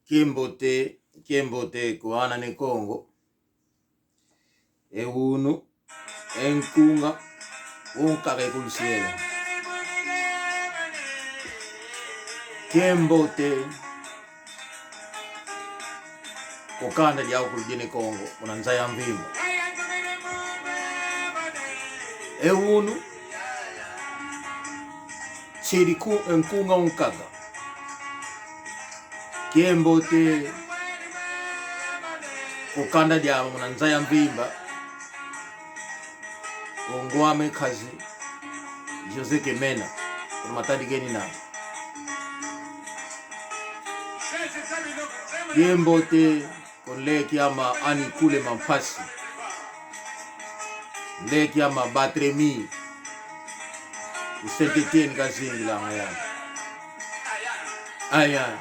Kiembote kuana ne Kongo unu enkunga unkare kulsielo Kiembote kokanda dia kulgene Kongo unanzaya mvimbo unu chiriku enkunga unkaga Kiembote kokanda dia unanzaya mvimba ongwame kazi Jose Kemena matadi geni na Kiembote koleki ama ani kule mampasi leki ama batremi usentetien kazingi la ngaya aya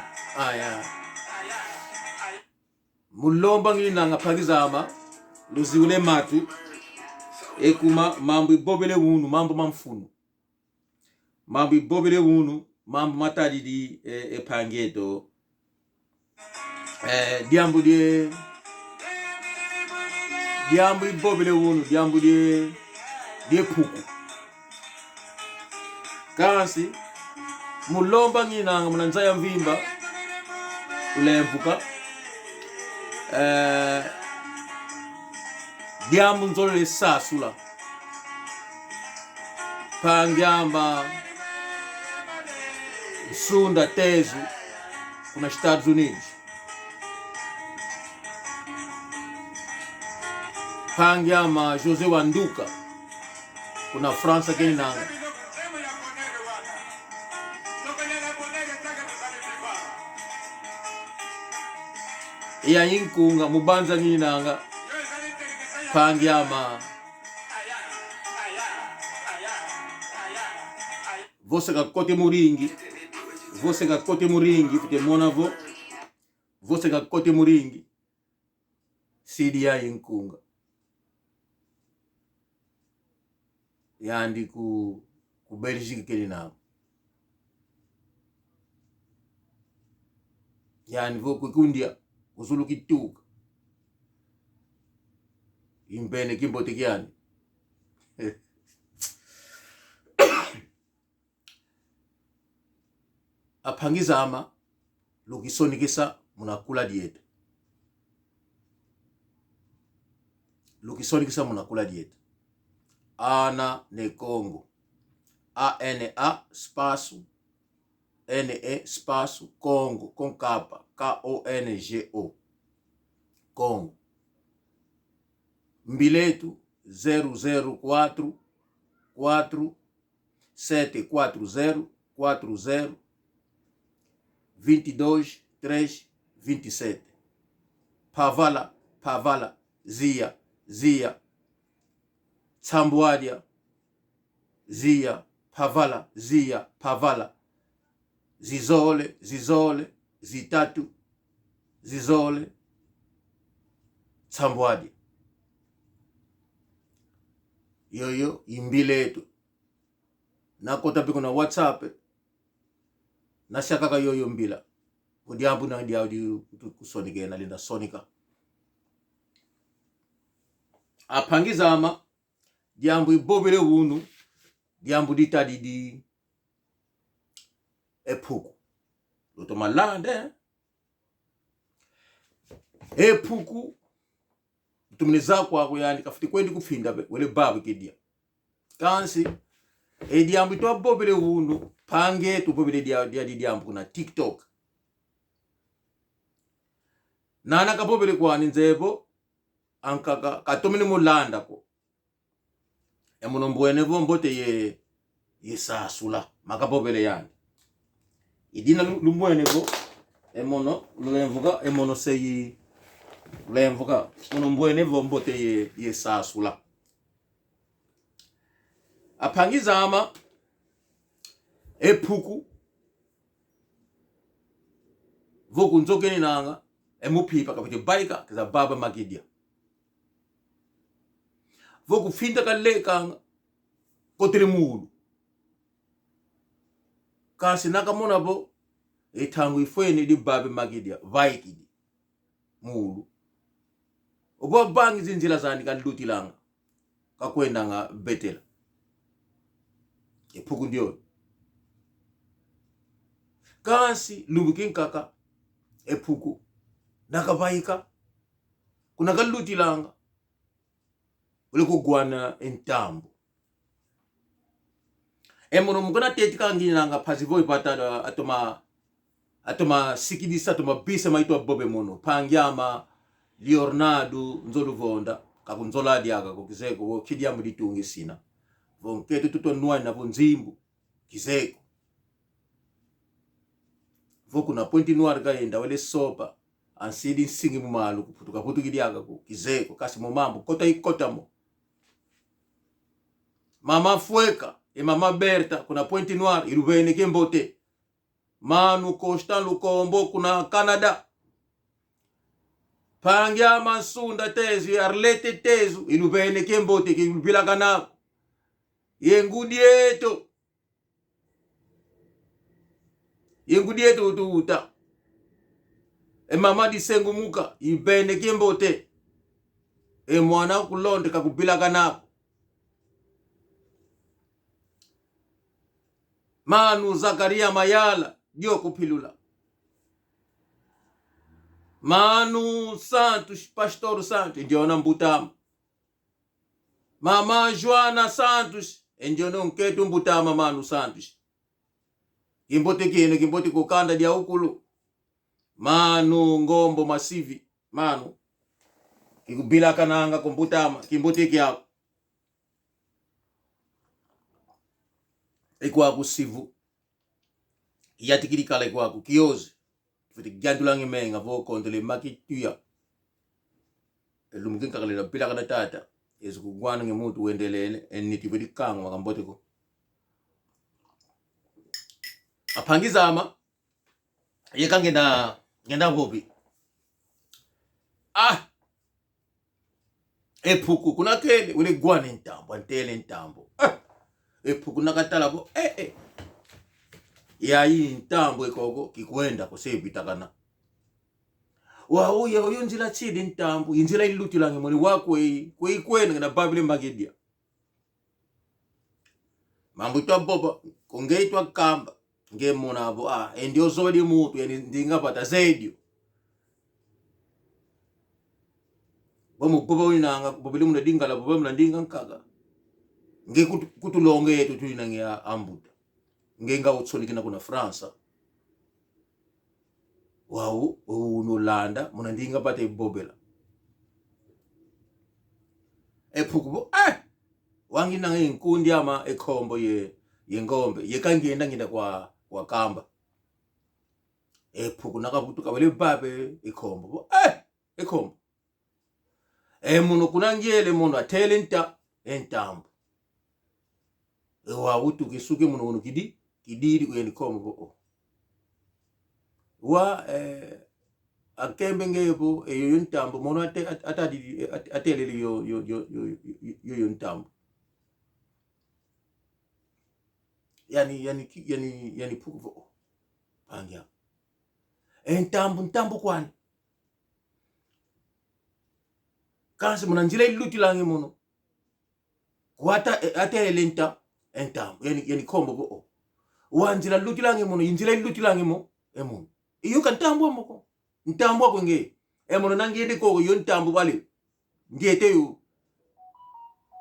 mulomba ngina ngapagizama luziule matu ekuma mambo ibobele unu mambo mamfunu mambo ibobele unu mambo matadi di epangeto diambu ibobele unu diambu die puku kasi mulomba ngina munanzaya mvimba ulemvuka diambu nzole sasula pangyamba sunda tezu kuna Estados Unidos pangyama Jose Wanduka kuna Fransa kenanga ya inkunga mubanza ninanga pangyama você gakote muringi fite monavo você gakote muringi sidi ya inkunga yandi ku Belgique kelinanga yani vo kundia uzulu kituka imbene Kiembote kiani apangizama lukisonikisa munakula dieta ana ne Kongo ANA espaço NE espaço Kongo com capa KONGO Kongo mbiletu 004 4740 40 22 3 27 Pavala Zia Tsambwadia Zia Pavala Zizole Zitatu Zizole Tsambwadia yoyo imbiletu nakota piko na WhatsApp na shakaka yoyo mbila kudiambu na diaudi kusonika na linda sonika apangizama diambu ibobele unu diambu ditadi di epuku lotomalande epuku tumniza kwa yani kafuti kwendi kufinda wele babu kidia kansi diambu to bobele unu pange tu bobele dia diambu kuna TikTok nana kabobele kwa nzebo ankaka katomini mulanda ko emunombwene vombote ye sasula makabobele yani idina lumbwene vo emono lulemvuka emono seyi lemvuka munombwene vombote ye sasula apangizama epuku voku nzokeni nanga emupipa kapite baika kiza baba magidia voku finta kaleka kotere mulu kasi nakamona bo Etangu ifweni di babe magidia vaikidi mulu obo bangi zinzila zani kalutilanga kakwenda nga betela Mpuku ndio kansi lubukin kaka Mpuku nakabaika kuna kalutilanga ule kugwana Ntambu emono mukona tetika nginanga pasivo ipata atoma sikidisa atoma bisa maitwa bobe mono pangyama Leonardo nzoluvonda kakunzoladi aka kokizeko kidiamu litungi sina vonketu tutonwani na vonzimbu kizeko vokuna pointi noir kaenda wele sopa ansidi singi mumalu kuputuka putu kidiaka kizeko kasi momambo kota ikotamo mama Fueka e mama Berta kuna pointi noir iluvene kembote Manu Costa Lukombo kuna Canada Pangya Masunda tezu Arlete tezu iluvene kembote kilubila kanako yengudieto utuuta e mama disengu muka ibene kembote e mwana kulonde kakubila kanako Manu Zakaria Mayala dio kupilula Manu Santos Pastor Santos ndiona mbutama Mama Joana Santos ndiona nketu mbutama Manu Santos kimbote kene kimbote kukanda dia ukulu Manu Ngombo Masivi Manu kikubila kananga kumbutama kimbote kyako ekwa kusivu yatikiri kala ekwa kiozi futi gandulange menga vo kontole makituya elumkin kakale la pila kana tata ezu kugwana nge mutu wendelele eniti bidi kangwa kambote ko apangizama yekange na ngenda bobi Mpuku kuna kele ule gwana Ntambu antele Ntambu Mpuku nakatala bo ya hii Ntambu ekoko kikwenda kosebitakana wa uya uyunzila chidi Ntambu inzila ilutilange moni wako kwenda na babile magedia mambo itwa boba kongeitwa kamba ngemona abo ndio zodi mutu yani ndingapata zaidi bomo boba winanga bobile muna dingala boba muna dinga nkaga nge kutulonge yetu tulina nge ambuta ngenga utsolikina kuna Fransa wau unolanda muna ndinga pata ibobela Mpuku wangi na nkundi ama ekombo yengombe yekangienda nginda kwa kamba Mpuku nakabutuka wele babe ekombo ekombo muno kuna ngele muno atelenta Ntambu wa utu kisuke muno kidiri kuyeni kombo wa akembe ngebo yo Ntambu muno atelele yo Ntambu yani Mpuku pangya Ntambu kwani kansi muna njila ilutilange muno kwata atelele Ntambu yani kombo bo wanjila lutilange muno injila ilutilange mo muno iyo Ntambu amoko Ntambu akwenge muno nangiende ko yo Ntambu bale ngete yo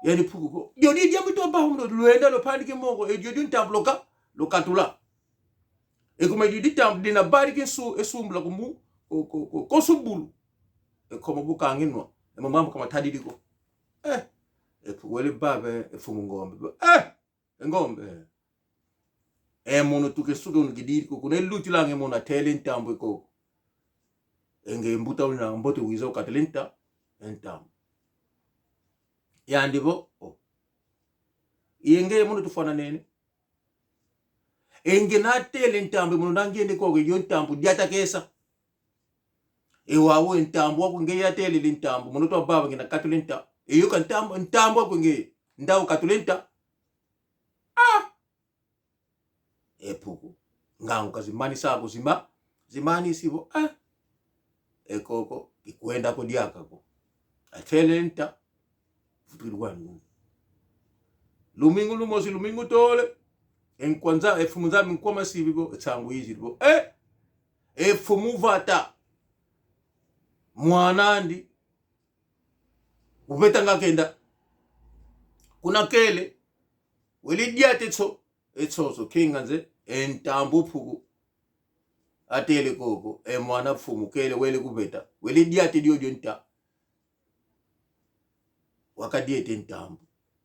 yani Mpuku yo di diambu to ba muno luenda lo pandike mongo yo di Ntambu lokatula kuma di Ntambu dina barike esumbula kumu ko subulu komo bukanginwa mambo kama tadidiko Mpuku wele babe efumu ngombe ngombe muno tukesuke unugidiri kuna ilutilange muno atele Ntambu eko enge mbuta una mbote wiza ukatelenta Ntambu yandibo yenge muno tufana nene enge na tele Ntambu muno nangiende ko yo Ntambu diata kesa wawo Ntambu wakwenge yatele Ntambu muno to baba ngina katulenta iyo Ntambu wakwenge ndawo katulenta Mpuku ngangu kazimani sako zimani sibo ekoko ikwenda ko diaka ko atelenta futilwanu lumingu lumosi lumingu tole enkwanza efumuza minkoma sibibo etsangu yizibo efumuvata mwanandi ubetanga kenda kuna kele welidiate etsoso kinganze Ntambu Mpuku atele koko mwana fumu kele wele kubeta welidiate dio nta wakadiete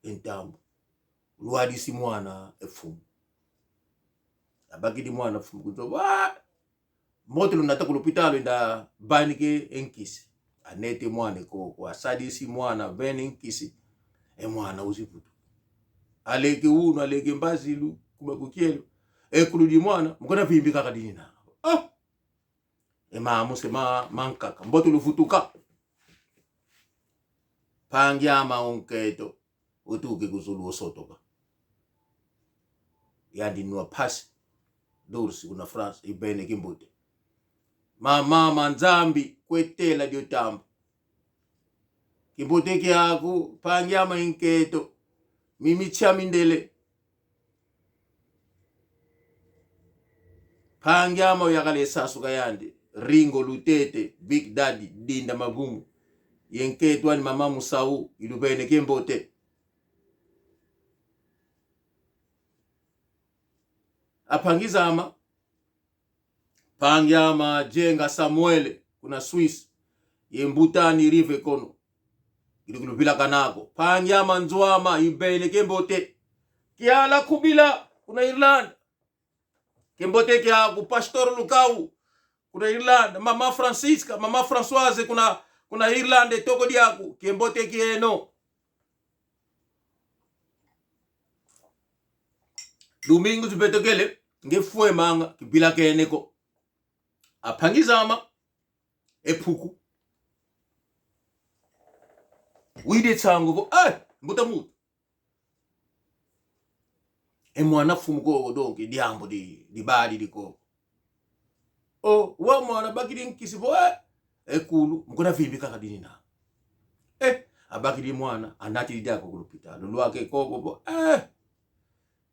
Ntambu luadi si mwana efumu abagidi mwana fumu kuzo moto lunata kulupitalo nda banike enkisi anete mwana koko asadi si mwana ben enkisi mwana uziputu aleke uno aleke mbazilu kubakukielo ekuludi mwana mukona vimbika kadini na mamu se mankaka mboto lufutuka pangya maonketo utuke kuzulu osotoka yandi nwa pasi dorsi una France ibene kimbote mama manzambi kwetela dio tambo kimbote kyako pangya mainketo mimi chamindele pangyama yakale sasuka yandi Ringo Lutete Big Daddy Dinda Mabumu yenketwa ni mama Musau ilubene kembote apangizama pangyama jenga Samuele kuna Swiss yembutani rive kono ilubila kanako pangyama nzwama ibene kembote kiala kubila kuna Irland kembote kya ku Pastor Lukau kuna Irland mama Francisca mama Françoise kuna Irland toko diaku kembote kieno Domingo zibetokele ngefue manga kibila keneko apangizama Mpuku wide tsangu ko mbutamutu mwana fumu ko donke diambo di badi diko wa mwana bakiri nkisibo ekulu mukona vimbika kadini na abakiri mwana anati lidako kulupita lulwake koko bo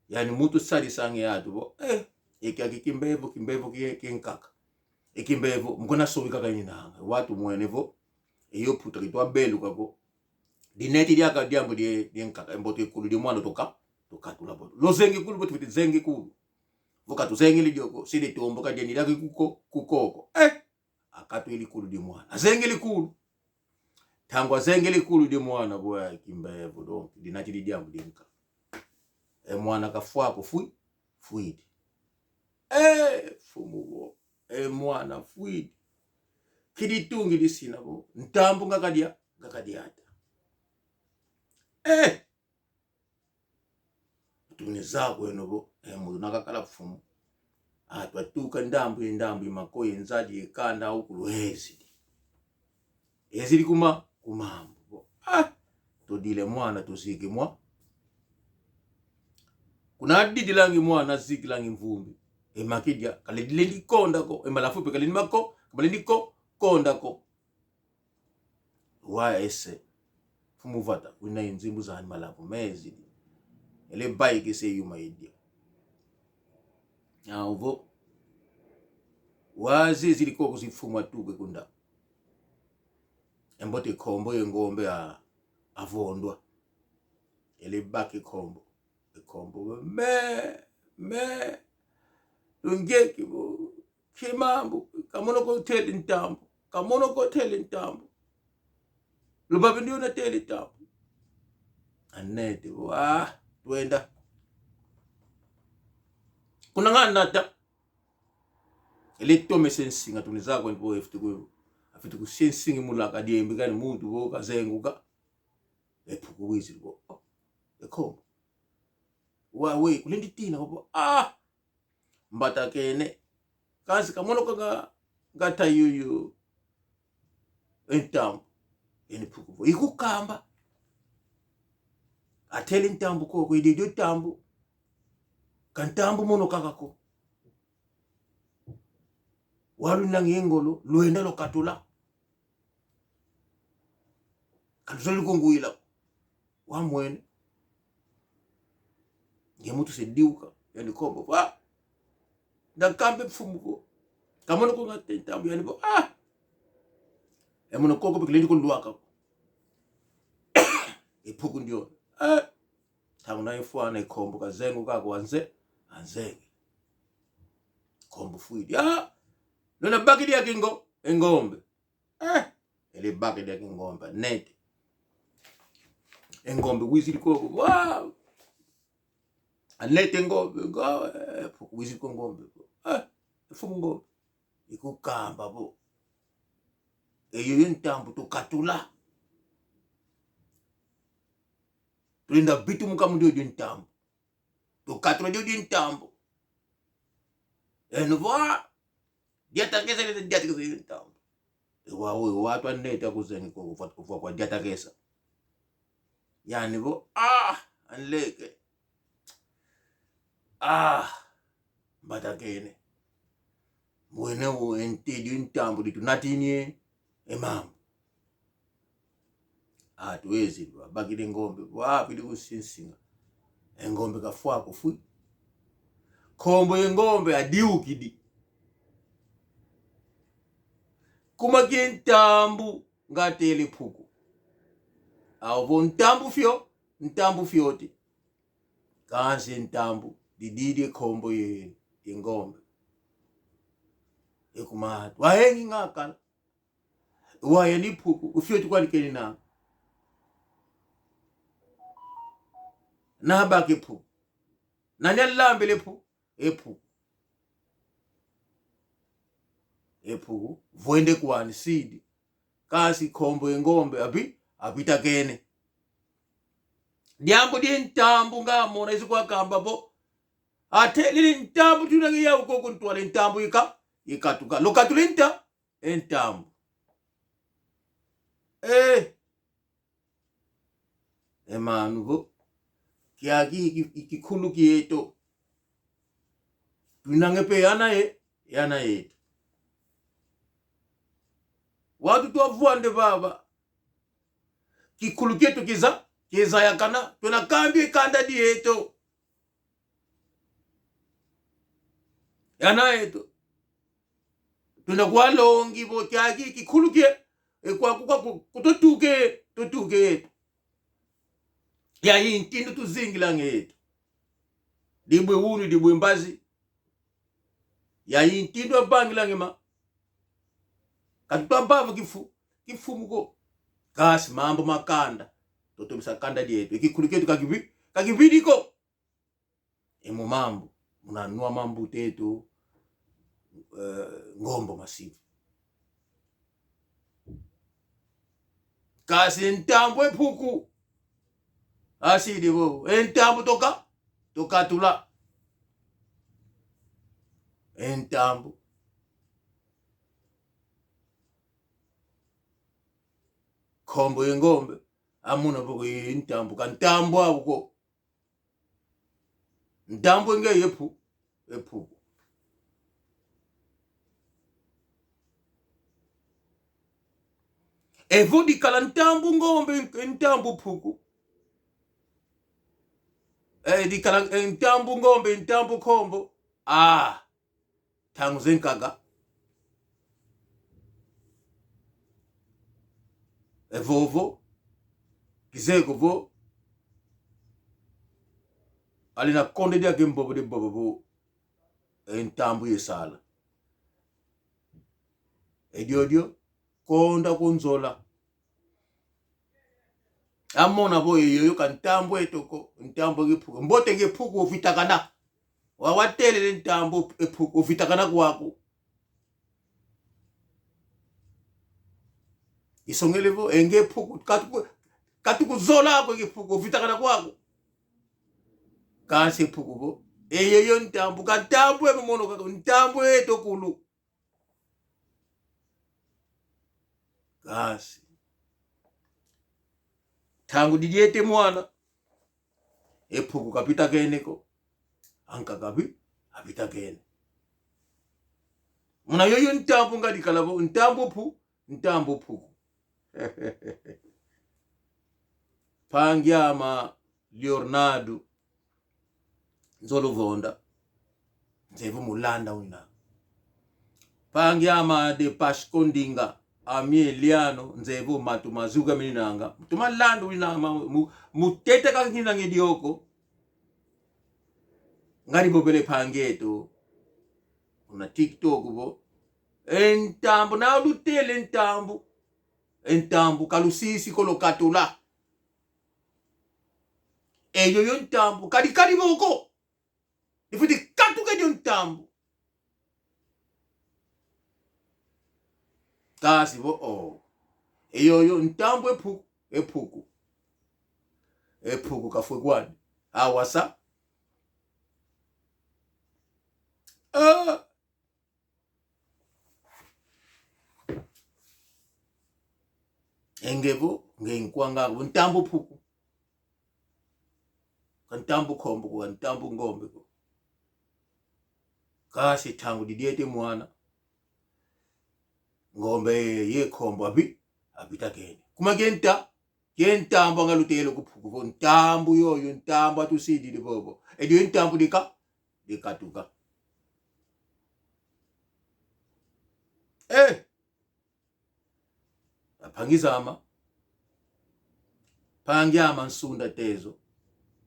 yani mutu sali sange yatu bo ekaki kimbevo kinkaka ekimbevo mukona sobika kadini na watu mwenevo eyo putri to belu kako dineti diaka diambo di nkaka mboto ekulu di mwana toka tukatula bodo lozengi kulu boto biti zengi kulu voka tuzengi lidioko sidi tuomboka jeni laki kukoko akatu ili kulu di mwana zengi likulu tangwa zengi likulu di mwana boya kimbevo donc dinati di diambo di nka mwana kafuako fuidi fumu bo mwana fuidi kiditungi disina bo Ntambu ngakadiata tunezako enobo mudu nakakala fumu atwatuka ndambu makoye nzadi ekanda ukuluhezi ezili kumambo todile mwana tuziki mwa kuna adidi langi mwana ziki langi mvumbi makidya kalidile ndikonda ko malafupe kalindimako kabalindiko konda ko wa ese fumu vata wina inzimbu za malafu mezi ele bike se yuma idia uvo wazi ziliko kuzifuma tuke kunda embote kombo yengombe avondwa ele baki kombo me ungeki bo kimambu kamono ko tele Ntambu lubabe ndio na tele Ntambu anete twenda kuna ngana ele tome sensinga tunizako ndipo afite ku sensinga mulaka diembe kani muntu bo kazenguka Mpuku wizi bo ekombo wawe kulindi tina bo mbata kene kazi kamono kanga ngata yuyu Ntambu Mpuku bo ikukamba atele Ntambu koko ididio Ntambu kantambu mono kakako walu nangengolo luenda lo katula kanzoli konguila wa mwene ngemutu se diuka yani kombo ndakambe mfumuko kamono ko ngate Ntambu yani bo emono koko beklendi ko luaka Mpuku ndio tanguna ifwana ikombo kazengu kako anzenge kombo fuidi nona bakidi ya kingo engombe ele bakidi ya kingombe net engombe wizili koko anete ngombe Mpuku wizili ko ngombe fumu ngombe ikukamba bo eyo Ntambu tukatula tulinda bitu mukamu ndio Ntambu tukatula ndio Ntambu enva diatakesa Ntambu wawe watu aneta kuzengi kufa kwa diatakesa yani bo anleke mbatakene mwene wo enti Ntambu ditunatinie emam tuwezi bakile ngombe bili kusinsinga engombe kafwa kufui kombo engombe adiukidi kuma Ntambu ngatele Mpuku avo Ntambu fyoti kansi Ntambu dididi kombo engombe ekumatu wahengi ngakala waye ni Mpuku ufyoti kwalikeni na baki Mpuku nani alambele Mpuku voende kwani sidi kasi kombo engombe abitakene diambo di Ntambu ngamona isikwa kamba bo ate lili Ntambu tunangiya ukoko ntwale Ntambu ikatuka lokatulinta Ntambu emanu bo kiagi ikikulu kieto tunangepe yana yetu watu tuwavuande baba kikulu kieto kiza yakana tunakambi kanda dieto yana yetu tunakwalongi bo kiagi kikulu kie kutotuke ya intindu tuzingila ngetu dibwe unu dibwe mbazi ya intindu abangila ngema katutambava kifumuko kasi mambo makanda totomisa kanda dietu ikikulu ketu kakibidiko emu mambo munanua mambo tetu ngombo masifu kasi Ntambu Mpuku asidi bo Ntambu tokatula Ntambu kombo engombe amuna boko Ntambu kantambu abuko Ntambu nge Mpuku evodi kala Ntambu ngombe Ntambu Mpuku di kala Ntambu ngombe Ntambu kombo tangu zenkaga evovo kizeko vo alina konde dia gembobo de bobo Ntambu yesala ediodio konda kunzola amona bo yoyo ka Ntambu etoko Ntambu Mpuku mbote Mpuku ufitakana wawatele Ntambu Mpuku ufitakana kwako isongelevo enge Mpuku katukuzola ko Mpuku ufitakana kwako kasi Mpuku bo yoyo Ntambu Ntambu emono ka Ntambu etokulu kasi tangu didiete mwana Mpuku kapita keneko anka kabi apita kene Muna yoyo Ntambu ngadi kalabo Ntambu Puku. Pangyama Leonardo Nzolovonda nzevu mulanda wina. Pangyama de Pashkondinga Amie Liano nzevu matumazuga minanga. Tumalando wina mutete kakina ngedioko. Ngari bobele pangeto. Una TikTok bo. Ntambu na lutele Ntambu kalusisi kolokatula. Eyo Ntambu kadi boko. Ifuti katuke di Ntambu. Kasi bo eyo Ntambu epuku kafwe kwani. Awasa. Engebo ngenkwanga Ntambu Puku. Ntambu Kombo kwa Ntambu Ngombe ko. Kasi tangu didiete mwana. Ngombe ye Kombo abita kene. Kuma genta Ntambu ngalutelo kupuku. Ntambu yoyo Ntambu atusidi di bobo. Ediyo Ntambu dikatuka. Pangizama. Pangyama nsunda tezo.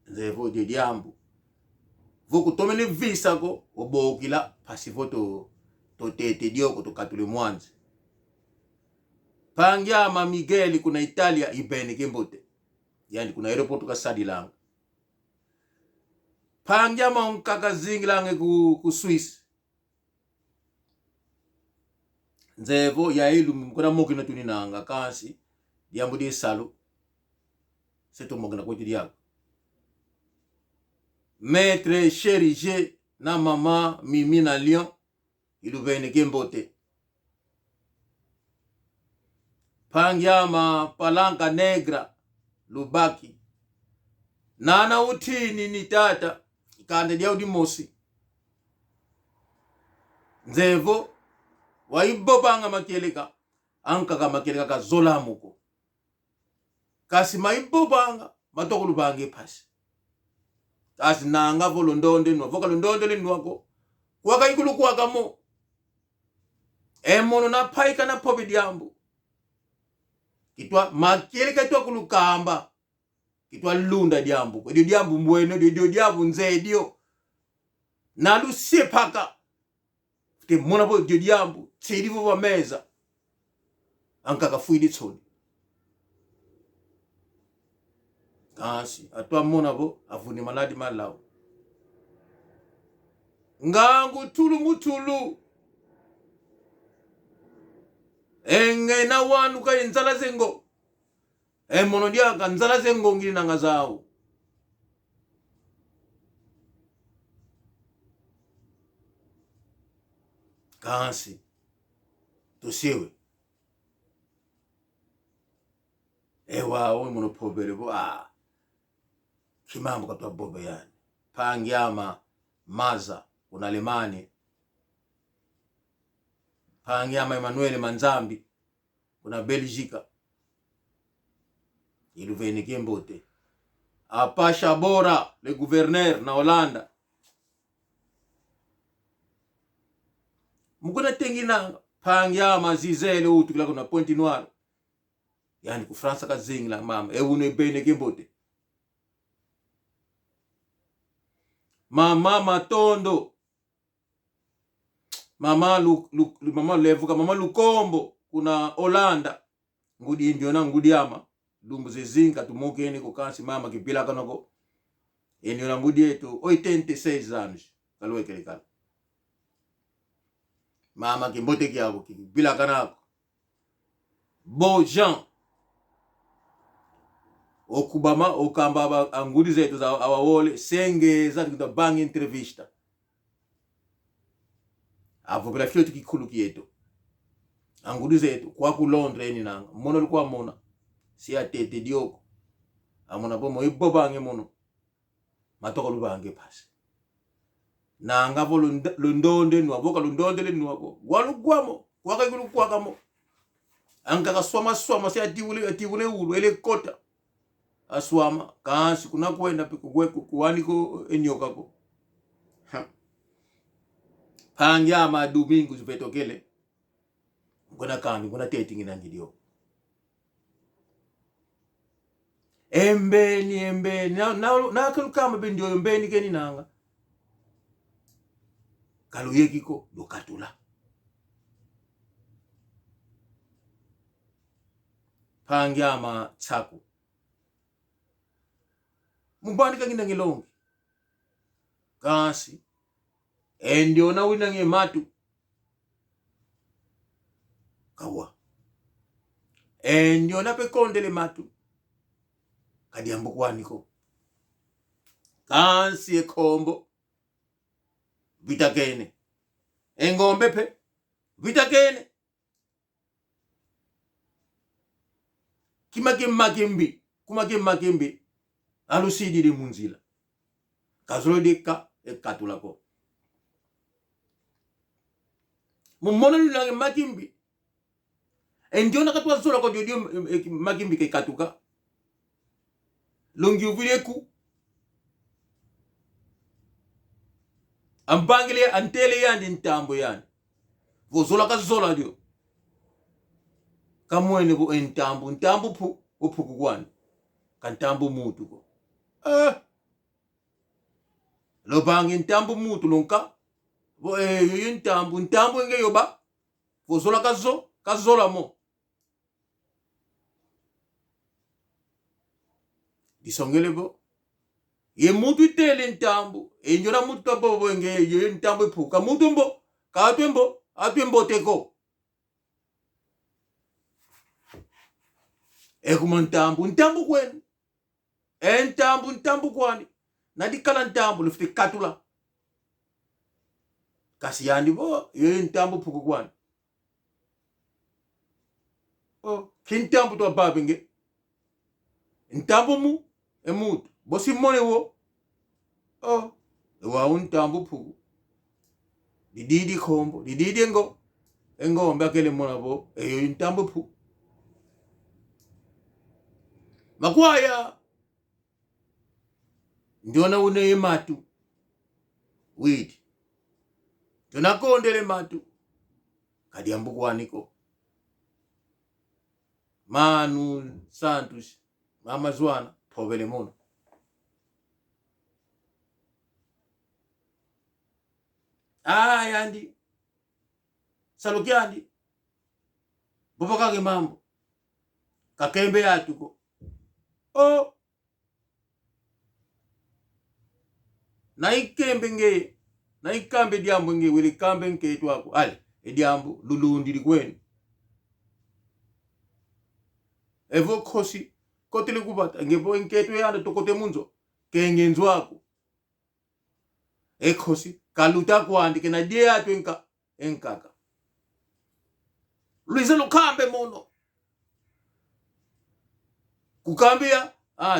Nzevo diambu. Voku tomene visa ko obokila pasivoto to tete dioko to katule mwanzi. Pangyama Miguel kuna Italia ibene kembote. Yani kuna aeroportu ka Sadilanga. Pangyama unkaka zingilange ku Swiss. Nzevo ya ilu mkuna mokina tuninanga kansi. Diambu di salu. Seto mokina kwa diago. Maître Chérigé na mama Mimi na Lyon ilu bene kembote. Pangyama Palanca Negra Lubaki. Nana utini ni tata ikande dia udimosi. Nzevo waibobanga makeleka anka makeleka ka zola muko. Kasi maibobanga matokulu bange pasi. Kasi nanga volondonde no voka londonde le nwako. Kwaka ikulu kwaka mo. Emono na paika na pobe diambu. Kitwa makeleka itwa kulukamba. Kitwa lunda diambu. Kwa diambu mweno diambu nzedio. Nalu sepaka. Fite mona bo diambu tsirivo wa meza. Anka kafuidi tsoni. Kasi atwa mona bo afuni maladi malao. Ngangu tulu mutulu. Enge na wanu ka nzala zengo. Mono dia ka nzala zengo ngili nanga zao. Kasi tusiwe. Ewa mono pobele bo kimambo katwa bobe yani. Pangyama Maza kuna Lemane. Pangyama Emmanuel Manzambi kuna Belgica. Ilu vene kembote. Apasha Bora le gouverneur na Hollanda. Mukuna tengina Pangyama Zizele utukila kuna Pointe Noire. Yani ku Fransa ka zingla mama une bene kembote. Mama Matondo. Mama Levuka mama Lukombo kuna Hollanda. Ngudi indiona ngudi ama dumbu zezinga tumokeni ko kansi mama kipila kanoko. Eniona ngudi yetu 86 anos kalwekele kala. Mama kimbote kyako kipila kanako. Bojan okubama okamba angudi zetu za awawole senge za kuta bang entrevista. Avogela fiotu kikulu kieto. Angudi zetu kwa ku Londres ni nanga. Mono likuwa mona. Si atete dioko. Amona bomo ibobange mono. Matoko lubange pasi. na ngavo lundonde nwabo lundonde le nwabo walugwamo wakagulu kwakamo anga swama se atiwule ulu ele kota aswama kansi kuna kwenda kuwaniko enyoka ko pangya ma domingo zipetokele kuna kandi kuna tetingi na ngidio embeni na kama bendio embeni keni nanga kaluyekiko lokatula pangya ma tsako mubani kangina ngilongi kasi endio na wina nge matu kawa endio na pekondele matu kadiambu kwaniko kansi ekombo vitakene engombe pe vitakene kumakimbi alusidiri munzila kazolodeka ekatulako mumona lulange makimbi endiona katwa zola ko dio makimbi ke katuka longi uvileku ambangile antele yandi Ntambu yandi vozola kazola dio kamwene bo Ntambu Mpuku kwani kantambu mutu ko lo bangi Ntambu mutu lonka bo yoyo Ntambu nge yoba vozola kazola mo disongele bo ye mutu itele Ntambu enjona mutu bobo nge yoyo Ntambu Mpuku mutu mbo atembo teko ekuma Ntambu kwenu Ntambu kwani nadikala Ntambu lufite katula kasi yandi bo yoyo Ntambu Mpuku kwani kintambu to babenge Ntambu mu emutu bosi mone wo wa Ntambu Mpuku dididi kombo dididi engombe akele mona bo yoyo Ntambu Mpuku makwaya ndiona une matu widi tunakondele matu kadiambu kwaniko manu santus mama zwana povele mono yandi salukyandi bobakage mambo kakembe yatuko naikambe diambu nge wili kambe nketu wako ali diambu lulundi likwenu evo kosi kotele kubata ngebo nketu yanda tokote munzo kengenzo wako ekosi kaluta kwandi kena die atu enkaka luize lukambe mono kukambia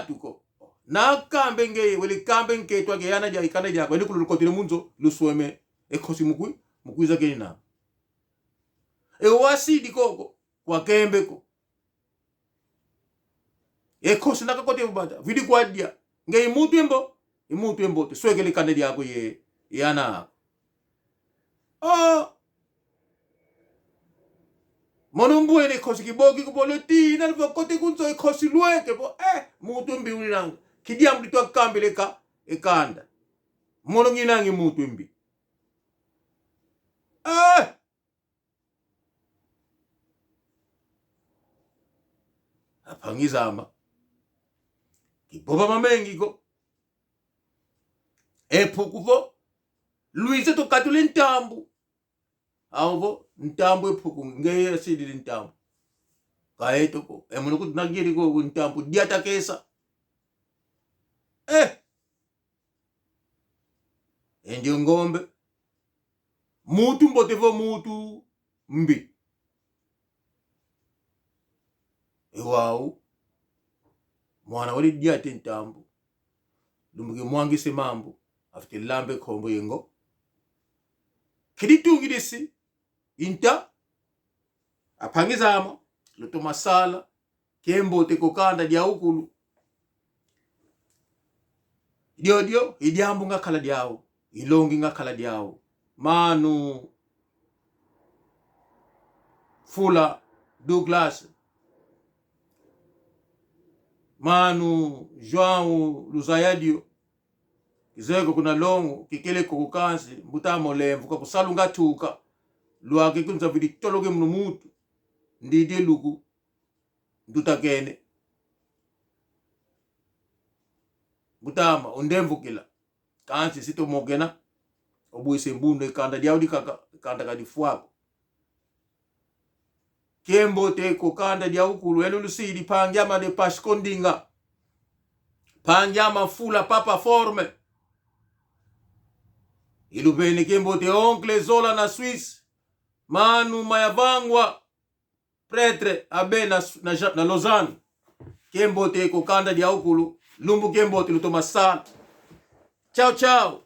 tuko na kambe nge wili kambe nketu wake yana ja ikana ja kweli kulukotele munzo lusweme ekosi mukwiza kenina wasidi koko kwa kembeko ekosi nakakote bubata vidi kwadia nge imutu embo swegele kanedi yako ye yana monombu ene kosi kibogi kubolo ti na kote kunzo ekosi lueke bo mutu mbi unanga kidiambu litwa kambeleka ekanda mono nginangi mutu mbi apangizama kiboba mamengi go Mpuku luize to katule Ntambu avo Ntambu Mpuku nge asidi Ntambu kaeto ko emuno kunagiri go Ntambu diata kesa endio ngombe mutu mbotevo mutu mbi ewau mwana wali diate Ntambu lumbuke mwangise mambo afite lambe kombo yengo kiditungi desi inta apangizama luto masala kembo te kokanda dia ukulu dio idiambu ngakhala diawo ilongi ngakhala diawo manu Fula Douglas manu João Luzayadio izeko kuna longo kikele kukansi mbutamo lemvu kwa kusalunga tuka luake kunza vidi tologe mnumutu ndide luku ndutakene mbutama undemvu kila kansi sito mogena obuise mbunde kanda diaudi kanda kadifuako kembo te kokanda dia ukulu elulusidi pangyama de pashkondinga pangyama fula papa forme ilubene kembo te oncle zola na Swiss manu mayavangwa pretre abe na Lausanne kembo te kokanda dia ukulu lumbu kembo te lutomasana ciao ciao